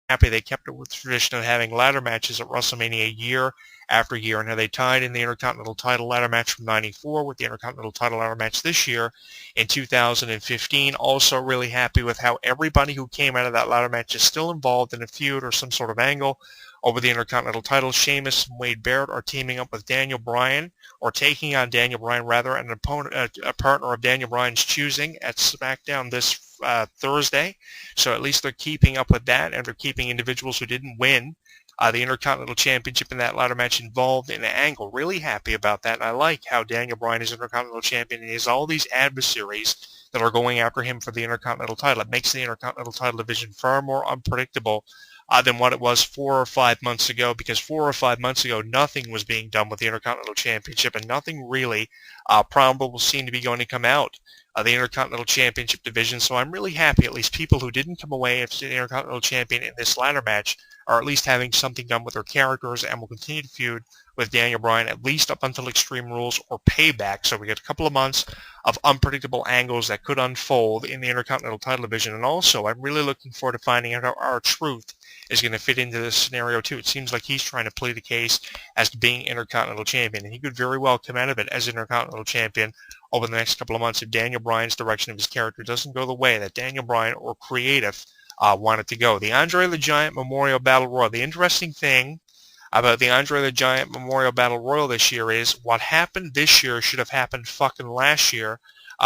happy they kept it with the tradition of having ladder matches at WrestleMania year after year, and how they tied in the Intercontinental title ladder match from '94 with the Intercontinental title ladder match this year in 2015. Also really happy with how everybody who came out of that ladder match is still involved in a feud or some sort of angle over the Intercontinental title. Sheamus and Wade Barrett are teaming up with Daniel Bryan, or taking on Daniel Bryan rather, an opponent, a partner of Daniel Bryan's choosing at SmackDown this Thursday. So at least they're keeping up with that, and they're keeping individuals who didn't win the Intercontinental Championship in that ladder match involved in the angle. Really happy about that, and I like how Daniel Bryan is Intercontinental Champion, and he has all these adversaries that are going after him for the Intercontinental title. It makes the Intercontinental title division far more unpredictable than what it was 4 or 5 months ago, because 4 or 5 months ago nothing was being done with the Intercontinental Championship, and nothing really probable seemed to be going to come out of the Intercontinental Championship division. So I'm really happy at least people who didn't come away as the Intercontinental Champion in this ladder match are at least having something done with their characters, and will continue to feud with Daniel Bryan at least up until Extreme Rules or Payback. So we get a couple of months of unpredictable angles that could unfold in the Intercontinental title division. And also, I'm really looking forward to finding out how R-Truth is going to fit into this scenario too. It seems like he's trying to plead a case as to being Intercontinental Champion, and he could very well come out of it as Intercontinental Champion over the next couple of months if Daniel Bryan's direction of his character doesn't go the way that Daniel Bryan or creative want it to go. The Andre the Giant Memorial Battle Royal. The interesting thing about the Andre the Giant Memorial Battle Royal this year is what happened this year should have happened fucking last year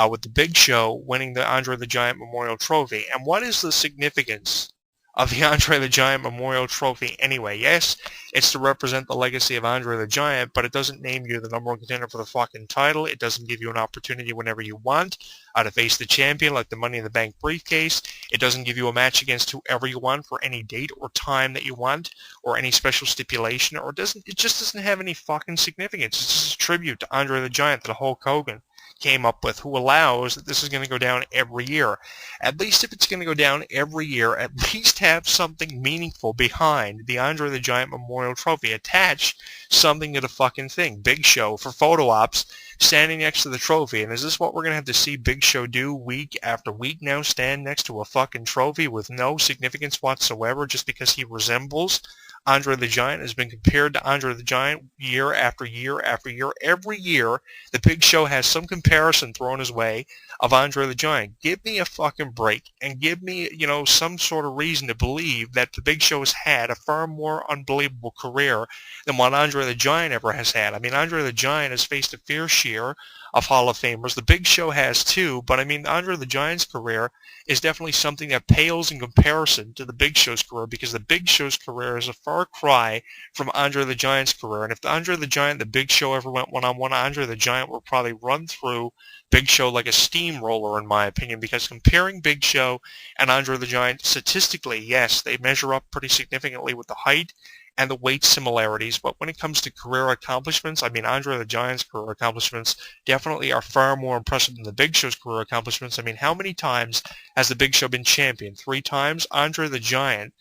with the Big Show winning the Andre the Giant Memorial Trophy. And what is the significance of the Andre the Giant Memorial Trophy anyway? Yes, it's to represent the legacy of Andre the Giant, but it doesn't name you the number one contender for the fucking title. It doesn't give you an opportunity whenever you want to face the champion, like the Money in the Bank briefcase. It doesn't give you a match against whoever you want for any date or time that you want, or any special stipulation, or it just doesn't have any fucking significance. It's just a tribute to Andre the Giant that Hulk Hogan came up with, who allows that this is going to go down every year. At least if it's going to go down every year, at least have something meaningful behind the Andre the Giant Memorial Trophy. Attach something to the fucking thing. Big Show for photo ops standing next to the trophy. And is this what we're going to have to see Big Show do week after week now? Stand next to a fucking trophy with no significance whatsoever just because he resembles Andre the Giant, has been compared to Andre the Giant year after year after year. Every year, the Big Show has some comparison thrown his way of Andre the Giant. Give me a fucking break, and give me, some sort of reason to believe that the Big Show has had a far more unbelievable career than what Andre the Giant ever has had. I mean, Andre the Giant has faced a fair share of Hall of Famers. The Big Show has too, but I mean, Andre the Giant's career is definitely something that pales in comparison to the Big Show's career, because the Big Show's career is a far cry from Andre the Giant's career. And if Andre the Giant and the Big Show ever went one-on-one, Andre the Giant would probably run through Big Show like a steamroller, in my opinion, because comparing Big Show and Andre the Giant statistically, yes, they measure up pretty significantly with the height and the weight similarities, but when it comes to career accomplishments, I mean, Andre the Giant's career accomplishments definitely are far more impressive than the Big Show's career accomplishments. I mean, how many times has the Big Show been champion? 3 times. Andre the Giant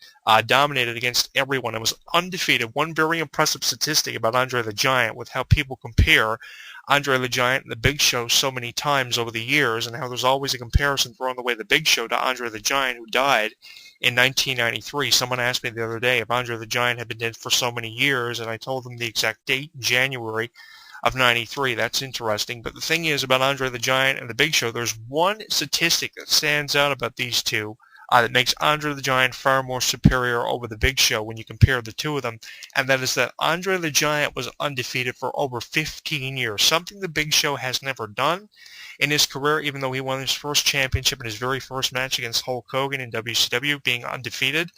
dominated against everyone and was undefeated. One very impressive statistic about Andre the Giant, with how people compare Andre the Giant and the Big Show so many times over the years, and how there's always a comparison thrown the way the Big Show to Andre the Giant, who died in 1993. Someone asked me the other day if Andre the Giant had been dead for so many years, and I told them the exact date, January of 93. That's interesting. But the thing is about Andre the Giant and the Big Show, there's one statistic that stands out about these two that makes Andre the Giant far more superior over the Big Show when you compare the two of them, and that is that Andre the Giant was undefeated for over 15 years, something the Big Show has never done in his career, even though he won his first championship in his very first match against Hulk Hogan in WCW, being undefeated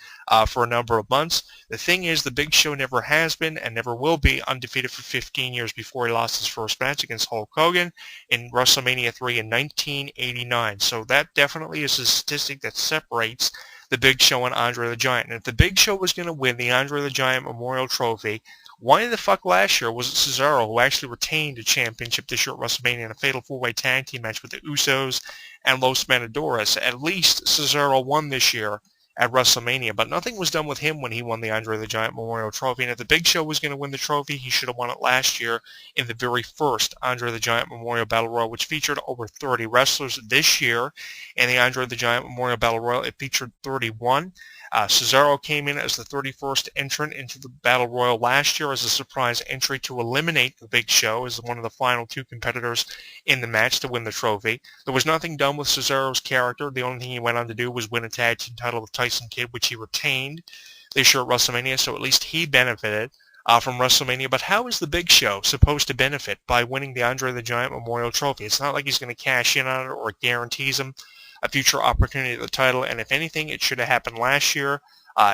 for a number of months. The thing is, the Big Show never has been and never will be undefeated for 15 years before he lost his first match against Hulk Hogan in WrestleMania 3 in 1989. So that definitely is a statistic that separates the Big Show and Andre the Giant. And if the Big Show was going to win the Andre the Giant Memorial Trophy, why the fuck last year was it Cesaro who actually retained a championship this year at WrestleMania in a fatal 4-way tag team match with the Usos and Los Matadores? At least Cesaro won this year at WrestleMania, but nothing was done with him when he won the Andre the Giant Memorial Trophy. And if the Big Show was going to win the trophy, he should have won it last year in the very first Andre the Giant Memorial Battle Royal, which featured over 30 wrestlers. This year in the Andre the Giant Memorial Battle Royal, it featured 31. Cesaro came in as the 31st entrant into the Battle Royal last year as a surprise entry to eliminate the Big Show as one of the final two competitors in the match to win the trophy. There was nothing done with Cesaro's character. The only thing he went on to do was win a tag team title with Tyson Kidd, which he retained this year at WrestleMania, so at least he benefited from WrestleMania. But how is the Big Show supposed to benefit by winning the Andre the Giant Memorial Trophy? It's not like he's going to cash in on it or it guarantees him a future opportunity at the title, and if anything, it should have happened last year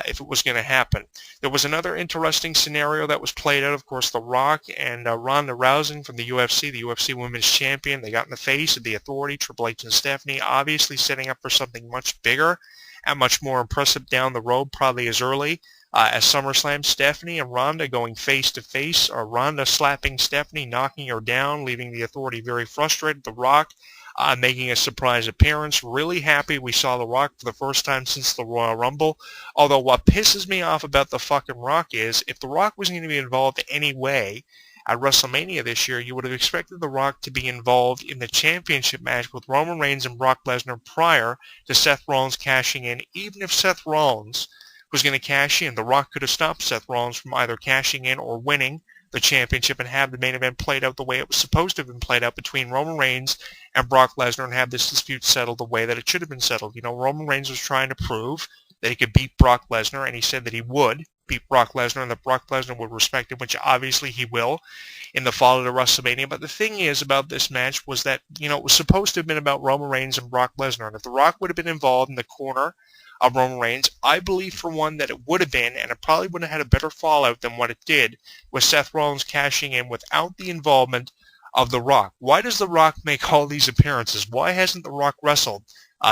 if it was going to happen. There was another interesting scenario that was played out, of course, The Rock and Ronda Rousey from the UFC Women's Champion. They got in the face of the Authority, Triple H and Stephanie, obviously setting up for something much bigger and much more impressive down the road, probably as early as SummerSlam. Stephanie and Ronda going face-to-face, or Ronda slapping Stephanie, knocking her down, leaving the Authority very frustrated. The Rock making a surprise appearance. Really happy we saw The Rock for the first time since the Royal Rumble. Although what pisses me off about the fucking Rock is, if The Rock wasn't going to be involved any way at WrestleMania this year, you would have expected The Rock to be involved in the championship match with Roman Reigns and Brock Lesnar prior to Seth Rollins cashing in. Even if Seth Rollins was going to cash in, The Rock could have stopped Seth Rollins from either cashing in or winning the championship and have the main event played out the way it was supposed to have been played out between Roman Reigns and Brock Lesnar and have this dispute settled the way that it should have been settled. You know, Roman Reigns was trying to prove that he could beat Brock Lesnar, and he said that he would beat Brock Lesnar and that Brock Lesnar would respect him, which obviously he will in the fall to WrestleMania. But the thing is about this match was that, you know, it was supposed to have been about Roman Reigns and Brock Lesnar, and if The Rock would have been involved in the corner of Roman Reigns, I believe for one that it would have been, and it probably would have had a better fallout than what it did with Seth Rollins cashing in without the involvement of The Rock. Why does The Rock make all these appearances? Why hasn't The Rock wrestled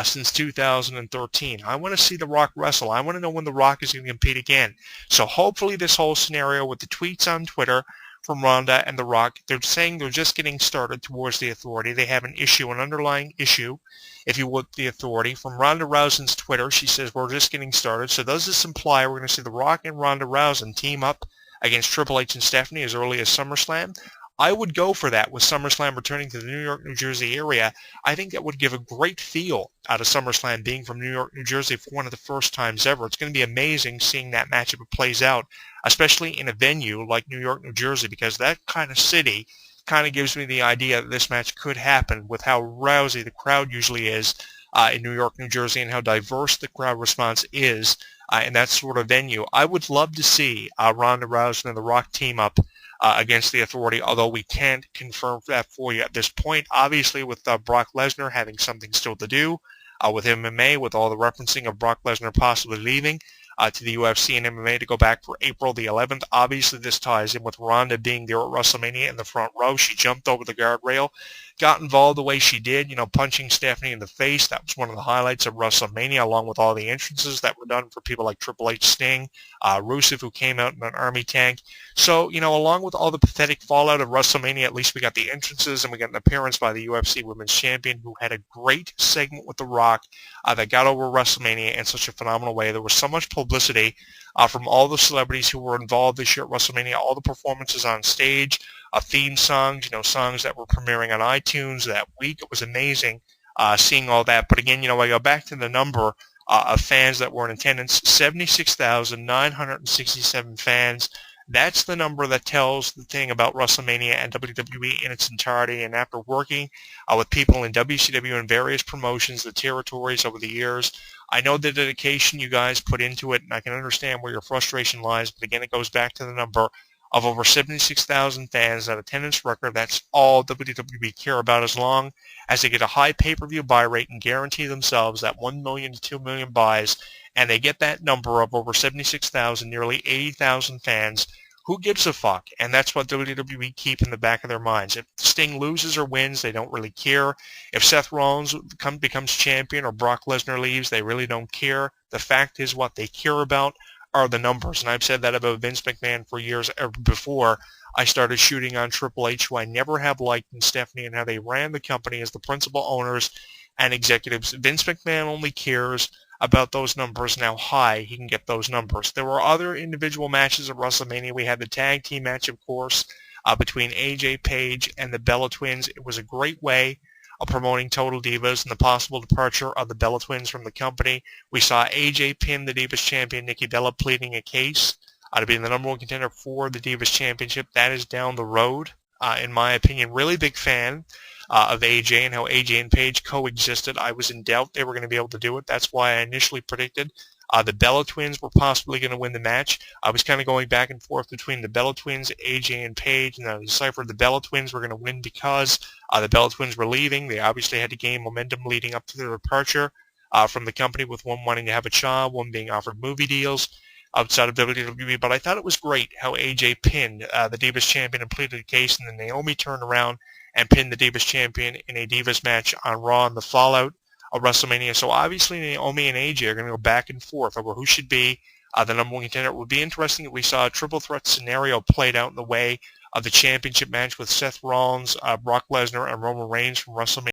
since 2013? I want to see The Rock wrestle. I want to know when The Rock is going to compete again. So hopefully this whole scenario with the tweets on Twitter from Ronda and The Rock, they're saying they're just getting started towards the Authority. They have an underlying issue, if you would, the Authority. From Ronda Rousey's Twitter, she says, we're just getting started. So does this imply we're going to see The Rock and Ronda Rousey team up against Triple H and Stephanie as early as SummerSlam? I would go for that with SummerSlam returning to the New York, New Jersey area. I think that would give a great feel out of SummerSlam being from New York, New Jersey for one of the first times ever. It's going to be amazing seeing that matchup plays out, especially in a venue like New York, New Jersey, because that kind of city kind of gives me the idea that this match could happen with how rousy the crowd usually is in New York, New Jersey, and how diverse the crowd response is in that sort of venue. I would love to see Ronda Rousey and The Rock team up against the Authority, although we can't confirm that for you at this point. Obviously, with Brock Lesnar having something still to do with MMA, with all the referencing of Brock Lesnar possibly leaving to the UFC and MMA to go back for April the 11th. Obviously, this ties in with Ronda being there at WrestleMania in the front row. She jumped over the guardrail, got involved the way she did, you know, punching Stephanie in the face. That was one of the highlights of WrestleMania, along with all the entrances that were done for people like Triple H, Sting, Rusev, who came out in an army tank. So, you know, along with all the pathetic fallout of WrestleMania, at least we got the entrances and we got an appearance by the UFC Women's Champion, who had a great segment with The Rock that got over WrestleMania in such a phenomenal way. There was so much publicity from all the celebrities who were involved this year at WrestleMania, all the performances on stage, theme songs, you know, songs that were premiering on iTunes that week. It was amazing seeing all that. But again, you know, I go back to the number of fans that were in attendance, 76,967 fans. That's the number that tells the thing about WrestleMania and WWE in its entirety. And after working with people in WCW and various promotions, the territories over the years, I know the dedication you guys put into it, and I can understand where your frustration lies. But again, it goes back to the number of over 76,000 fans, that attendance record. That's all WWE care about, as long as they get a high pay-per-view buy rate and guarantee themselves that 1 million to 2 million buys, and they get that number of over 76,000, nearly 80,000 fans. Who gives a fuck? And that's what WWE keep in the back of their minds. If Sting loses or wins, they don't really care. If Seth Rollins becomes champion or Brock Lesnar leaves, they really don't care. The fact is, what they care about are the numbers. And I've said that about Vince McMahon for years before I started shooting on Triple H, who I never have liked, and Stephanie, and how they ran the company as the principal owners and executives. Vince McMahon only cares about those numbers and how high he can get those numbers. There were other individual matches at WrestleMania. We had the tag team match, of course, between AJ Page and the Bella Twins. It was a great way promoting Total Divas and the possible departure of the Bella Twins from the company. We saw AJ pin the Divas champion Nikki Bella, pleading a case to be the number one contender for the Divas Championship. That is down the road, in my opinion. Really big fan of AJ and how AJ and Paige coexisted. I was in doubt they were going to be able to do it. That's why I initially predicted the Bella Twins were possibly going to win the match. I was kind of going back and forth between the Bella Twins, AJ and Paige, and I deciphered the Bella Twins were going to win because the Bella Twins were leaving. They obviously had to gain momentum leading up to their departure from the company, with one wanting to have a child, one being offered movie deals outside of WWE. But I thought it was great how AJ pinned the Divas Champion and pleaded the case, and then Naomi turned around and pinned the Divas Champion in a Divas match on Raw in the fallout of WrestleMania. So obviously Naomi and AJ are going to go back and forth over who should be the number one contender. It would be interesting if we saw a triple threat scenario played out in the way of the championship match with Seth Rollins, Brock Lesnar, and Roman Reigns from WrestleMania.